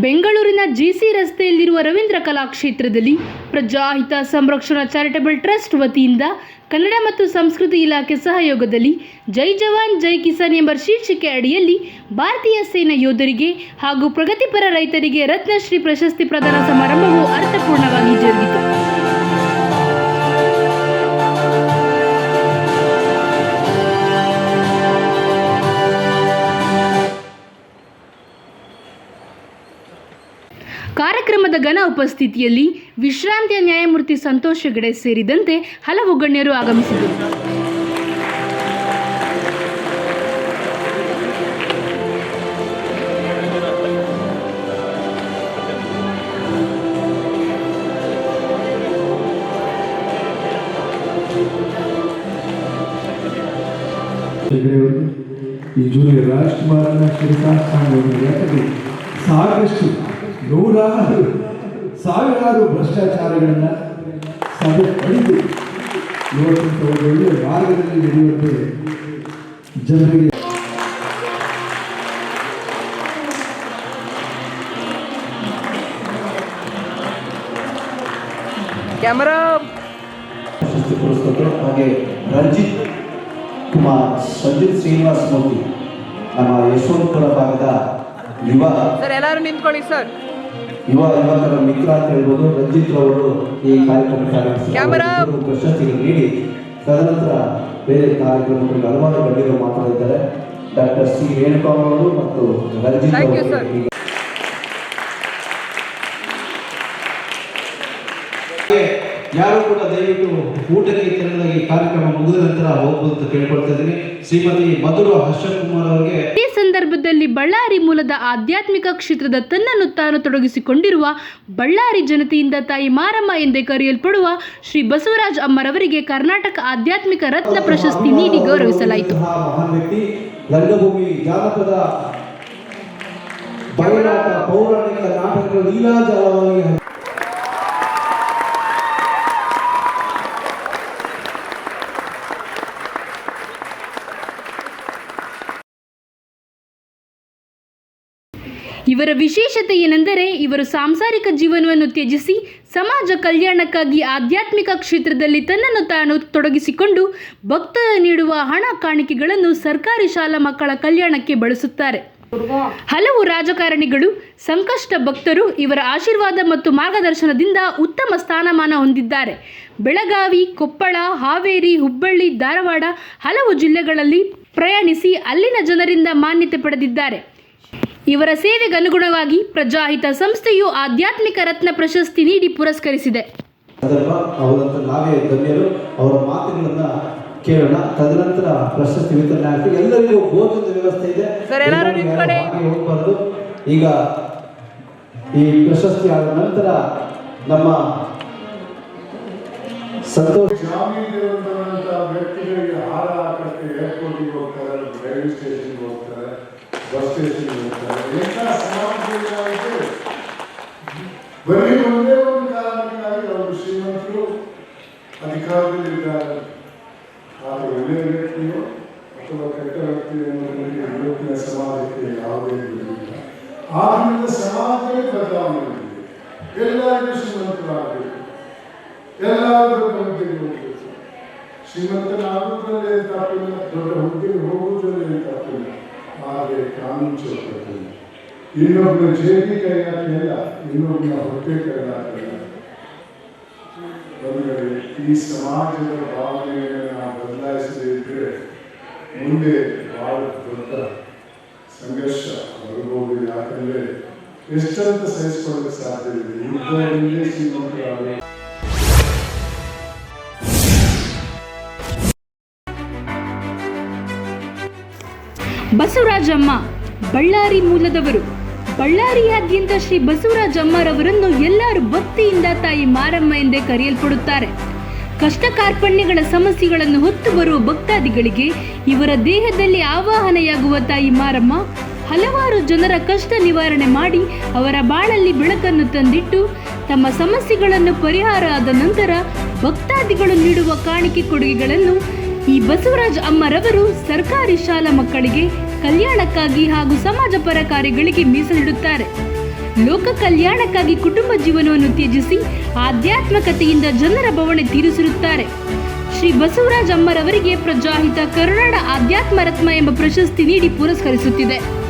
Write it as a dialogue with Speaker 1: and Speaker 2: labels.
Speaker 1: ಬೆಂಗಳೂರಿನ ಜಿಸಿ ರಸ್ತೆಯಲ್ಲಿರುವ ರವೀಂದ್ರ ಕಲಾಕ್ಷೇತ್ರದಲ್ಲಿ ಪ್ರಜಾಹಿತ ಸಂರಕ್ಷಣಾ ಚಾರಿಟಬಲ್ ಟ್ರಸ್ಟ್ ವತಿಯಿಂದ ಕನ್ನಡ ಮತ್ತು ಸಂಸ್ಕೃತಿ ಇಲಾಖೆ ಸಹಯೋಗದಲ್ಲಿ ಜೈ ಜವಾನ್ ಜೈ ಕಿಸಾನ್ ಎಂಬ ಶೀರ್ಷಿಕೆ ಅಡಿಯಲ್ಲಿ ಭಾರತೀಯ ಸೇನಾ ಯೋಧರಿಗೆ ಹಾಗೂ ಪ್ರಗತಿಪರ ರೈತರಿಗೆ ರತ್ನಶ್ರೀ ಪ್ರಶಸ್ತಿ ಪ್ರದಾನ ಸಮಾರಂಭವು ಅರ್ಥಪೂರ್ಣವಾಗಿ ಜರುಗಿತು. ಕಾರ್ಯಕ್ರಮದ ಘನ ಉಪಸ್ಥಿತಿಯಲ್ಲಿ ವಿಶ್ರಾಂತಿಯ ನ್ಯಾಯಮೂರ್ತಿ ಸಂತೋಷ್ ಹೆಗಡೆ ಸೇರಿದಂತೆ ಹಲವು ಗಣ್ಯರು ಆಗಮಿಸಿದರು.
Speaker 2: ಈ ಜೂನಿಯರ್ ರಾಜ್ಕುಮಾರನ ಸಾಕಷ್ಟು ಸಾವಿರಾರು ಭ್ರಷ್ಟಾಚಾರಗಳನ್ನು ಸಭೆ ಪಡೆದು ಇವತ್ತು ಒಳ್ಳೆಯ ಮಾರ್ಗದಲ್ಲಿ ನಡೆಯುವಂತೆ ಜನರಿಗೆ
Speaker 1: ಕ್ಯಾಮರಾ
Speaker 3: ಪುರಸ್ಕೃತರು ಹಾಗೆ ರಂಜಿತ್ ಕುಮಾರ್ ಸಂಜಿತ್ ಶ್ರೀನಿವಾಸ್ ಮೂರ್ತಿ ನಮ್ಮ ಯಶವಂತಪುರ ಭಾಗದ
Speaker 1: ಎಲ್ಲರೂ ನಿಂತ್ಕೊಳ್ಳಿ ಸರ್.
Speaker 3: ಯುವಕರ ಮಿತ್ರ ಅಂತ ಹೇಳ್ಬೋದು. ರಂಜಿತ್ ಅವರು ಈ ಕಾರ್ಯಕ್ರಮಕ್ಕೆ ಪ್ರಶಸ್ತಿಗಳು ನೀಡಿ ತದನಂತರ ಬೇರೆ ಕಾರ್ಯಕ್ರಮಗಳಿಗೆ ಹಲವಾರು ಗಣ್ಯರು ಮಾತಾಡಿದ್ದಾರೆ. ಡಾಕ್ಟರ್ ಸಿ ರೇಣುಕಾಮ್ ಅವರು ಮತ್ತು ರಂಜಿತ್ ಅವರು ಯಾರು ಕೂಡ ದಯವಿಟ್ಟು ಊಟಕ್ಕೆ ತೆರಳಾಗಿ ಕಾರ್ಯಕ್ರಮ ಮುಗಿದ ನಂತರ ಹೋಗ್ಬೋದು ಅಂತ ಕೇಳ್ಕೊಳ್ತಾ ಇದ್ದೀನಿ. ಶ್ರೀಮತಿ ಮಧುರ ಹರ್ಷಕುಮಾರ್ ಅವರಿಗೆ
Speaker 1: ಈ ಸಂದರ್ಭದಲ್ಲಿ ಬಳ್ಳಾರಿ ಮೂಲದ ಆಧ್ಯಾತ್ಮಿಕ ಕ್ಷೇತ್ರದ ತನ್ನನ್ನು ತಾನು ತೊಡಗಿಸಿಕೊಂಡಿರುವ ಬಳ್ಳಾರಿ ಜನತೆಯಿಂದ ತಾಯಿ ಮಾರಮ್ಮ ಎಂದೇ ಕರೆಯಲ್ಪಡುವ ಶ್ರೀ ಬಸವರಾಜ ಅಮ್ಮರವರಿಗೆ ಕರ್ನಾಟಕ ಆಧ್ಯಾತ್ಮಿಕ ರತ್ನ ಪ್ರಶಸ್ತಿ ನೀಡಿ ಗೌರವಿಸಲಾಯಿತು.
Speaker 3: ಮಹಾನ್ ವ್ಯಕ್ತಿ, ರಂಗಭೂಮಿ, ಜಾನಪದ, ಬಯಲಾಟ, ಪೌರಾಣಿಕ ನಾಟಕಗಳು, ಲೀಲಾಜಾಲವಾಗಿ
Speaker 1: ಇವರ ವಿಶೇಷತೆ ಏನೆಂದರೆ ಇವರು ಸಾಂಸಾರಿಕ ಜೀವನವನ್ನು ತ್ಯಜಿಸಿ ಸಮಾಜ ಕಲ್ಯಾಣಕ್ಕಾಗಿ ಆಧ್ಯಾತ್ಮಿಕ ಕ್ಷೇತ್ರದಲ್ಲಿ ತನ್ನನ್ನು ತಾನು ತೊಡಗಿಸಿಕೊಂಡು ಭಕ್ತರು ನೀಡುವ ಹಣ ಕಾಣಿಕೆಗಳನ್ನು ಸರ್ಕಾರಿ ಶಾಲಾ ಮಕ್ಕಳ ಕಲ್ಯಾಣಕ್ಕೆ ಬಳಸುತ್ತಾರೆ. ಹಲವು ರಾಜಕಾರಣಿಗಳು, ಸಂಕಷ್ಟ ಭಕ್ತರು ಇವರ ಆಶೀರ್ವಾದ ಮತ್ತು ಮಾರ್ಗದರ್ಶನದಿಂದ ಉತ್ತಮ ಸ್ಥಾನಮಾನ ಹೊಂದಿದ್ದಾರೆ. ಬೆಳಗಾವಿ, ಕೊಪ್ಪಳ, ಹಾವೇರಿ, ಹುಬ್ಬಳ್ಳಿ, ಧಾರವಾಡ ಹಲವು ಜಿಲ್ಲೆಗಳಲ್ಲಿ ಪ್ರಯಾಣಿಸಿ ಅಲ್ಲಿನ ಜನರಿಂದ ಮಾನ್ಯತೆ ಪಡೆದಿದ್ದಾರೆ. ಇವರ ಸೇವೆಗೆ ಅನುಗುಣವಾಗಿ ಪ್ರಜಾಹಿತ ಸಂಸ್ಥೆಯು ಆಧ್ಯಾತ್ಮಿಕ ರತ್ನ ಪ್ರಶಸ್ತಿ ನೀಡಿ ಪುರಸ್ಕರಿಸಿದೆ.
Speaker 3: ನಾವೇ ಧನ್ಯರು. ಅವರ ಮಾತುಗಳನ್ನ ಕೇಳೋಣ. ತದನಂತರ ಪ್ರಶಸ್ತಿ ವಿತರಣೆ ಆಗ್ತದೆ. ಎಲ್ಲರಿಗೂ ಭೋಜನದ ವ್ಯವಸ್ಥೆ ಇದೆ. ಹೋಗಬಾರ್ದು. ಈಗ ಈ ಪ್ರಶಸ್ತಿ ಆದ ನಂತರ ನಮ್ಮ ಸಂತೋಷ್
Speaker 2: ವ್ಯಕ್ತಿಗಳಿಗೆ ಆಹಾರ ಹಾಕಕ್ಕೆ ಏರ್ಪೋರ್ಟಿಗೆ ಹೋಗ್ತಾರೆ, ರೈಲ್ವೆ ಸ್ಟೇಷನ್ಗೆ ಹೋಗ್ತಾರೆ, ಬಸ್ ಸ್ಟೇಷನ್ ಹೋಗ್ತಾರೆ. ಎಂಥ ಸಮಾಜದಲ್ಲಿ ಬರೀ ಒಂದೇ ಒಂದು ಕಾರಣಕ್ಕಾಗಿ ಅವರು ಶ್ರೀಮಂತರು ಅಧಿಕಾರದಲ್ಲಿದ್ದಾರೆ. ಆದರೆ ಒಳ್ಳೆಯ ವ್ಯಕ್ತಿಯೋ ಅಥವಾ ಕೆಟ್ಟ ವ್ಯಕ್ತಿ ಎನ್ನುವುದರಲ್ಲಿ ಇವತ್ತಿನ ಸಮಾಜಕ್ಕೆ ಯಾವುದೇ ಇಲ್ಲ. ಆದ್ದರಿಂದ ಸಮಾಜವೇ ಬದಲಾವಣೆ ಇದೆ. ಎಲ್ಲರಿಗೂ ಶ್ರೀಮಂತರಾಗಬೇಕು, ಎಲ್ಲರೂ ಹುದ್ದೆಗೆ ಹೋಗಬೇಕು. ಶ್ರೀಮಂತನಾಗುವುದರಲ್ಲಿ ತಪ್ಪಿಲ್ಲ, ದೊಡ್ಡ ಹುದ್ದೆಗೆ ಹೋಗುವುದರಲ್ಲಿ ತಪ್ಪಿಲ್ಲ. ಆದರೆ ಕಾನೂನು ಚೌಕಟ್ಟಲ್ಲಿ ಇನ್ನೊಬ್ಬನ ಜೇಬಿ ಕೈ ಹಾಕಿಲ್ಲ, ಇನ್ನೊಬ್ಬನ ಹೊಟ್ಟೆ ಕೈ ಹಾಕಿಲ್ಲ. ಈ ಸಮಾಜದ ಭಾವನೆಯನ್ನು ನಾವು ಬದಲಾಯಿಸದೇ ಇದ್ರೆ ಮುಂದೆ ಬಹಳ ದೊಡ್ಡ ಸಂಘರ್ಷ ಬರಬಹುದು. ಯಾಕಂದ್ರೆ ಎಷ್ಟಂತ ಸಹಿಸಿಕೊಳ್ಳಲು ಸಾಧ್ಯವಿದೆ. ಯುದ್ಧದಲ್ಲೇ ಶ್ರೀಮಂತರಾಗಬೇಕು.
Speaker 1: ಬಸವರಾಜಮ್ಮ ಬಳ್ಳಾರಿ ಮೂಲದವರು. ಬಳ್ಳಾರಿಯಾದ್ಯಂತ ಶ್ರೀ ಬಸವರಾಜಮ್ಮರವರನ್ನು ಎಲ್ಲರೂ ಭಕ್ತಿಯಿಂದ ತಾಯಿ ಮಾರಮ್ಮ ಎಂದೇ ಕರೆಯಲ್ಪಡುತ್ತಾರೆ. ಕಷ್ಟ ಕಾರ್ಪಣ್ಯಗಳ ಸಮಸ್ಯೆಗಳನ್ನು ಹೊತ್ತು ಬರುವ ಭಕ್ತಾದಿಗಳಿಗೆ ಇವರ ದೇಹದಲ್ಲಿ ಆವಾಹನೆಯಾಗುವ ತಾಯಿ ಮಾರಮ್ಮ ಹಲವಾರು ಜನರ ಕಷ್ಟ ನಿವಾರಣೆ ಮಾಡಿ ಅವರ ಬಾಳಲ್ಲಿ ಬೆಳಕನ್ನು ತಂದಿಟ್ಟು ತಮ್ಮ ಸಮಸ್ಯೆಗಳನ್ನು ಪರಿಹಾರ ಆದ ನಂತರ ಭಕ್ತಾದಿಗಳು ನೀಡುವ ಕಾಣಿಕೆ ಕೊಡುಗೆಗಳನ್ನು ಈ ಬಸವರಾಜ ಅಮ್ಮರವರು ಸರ್ಕಾರಿ ಶಾಲಾ ಮಕ್ಕಳಿಗೆ ಕಲ್ಯಾಣಕ್ಕಾಗಿ ಹಾಗೂ ಸಮಾಜ ಪರ ಕಾರ್ಯಗಳಿಗೆ ಮೀಸಲಿಡುತ್ತಾರೆ. ಲೋಕ ಕಲ್ಯಾಣಕ್ಕಾಗಿ ಕುಟುಂಬ ಜೀವನವನ್ನು ತ್ಯಜಿಸಿ ಆಧ್ಯಾತ್ಮಿಕತೆಯಿಂದ ಜನರ ಬವಣೆ ತೀರಿಸಿರುತ್ತಾರೆ. ಶ್ರೀ ಬಸವರಾಜ ಅಮ್ಮರವರಿಗೆ ಪ್ರಜಾಹಿತ ಕರುನಾಡ ಆಧ್ಯಾತ್ಮ ರತ್ನ ಎಂಬ ಪ್ರಶಸ್ತಿ ನೀಡಿ ಪುರಸ್ಕರಿಸುತ್ತಿದೆ.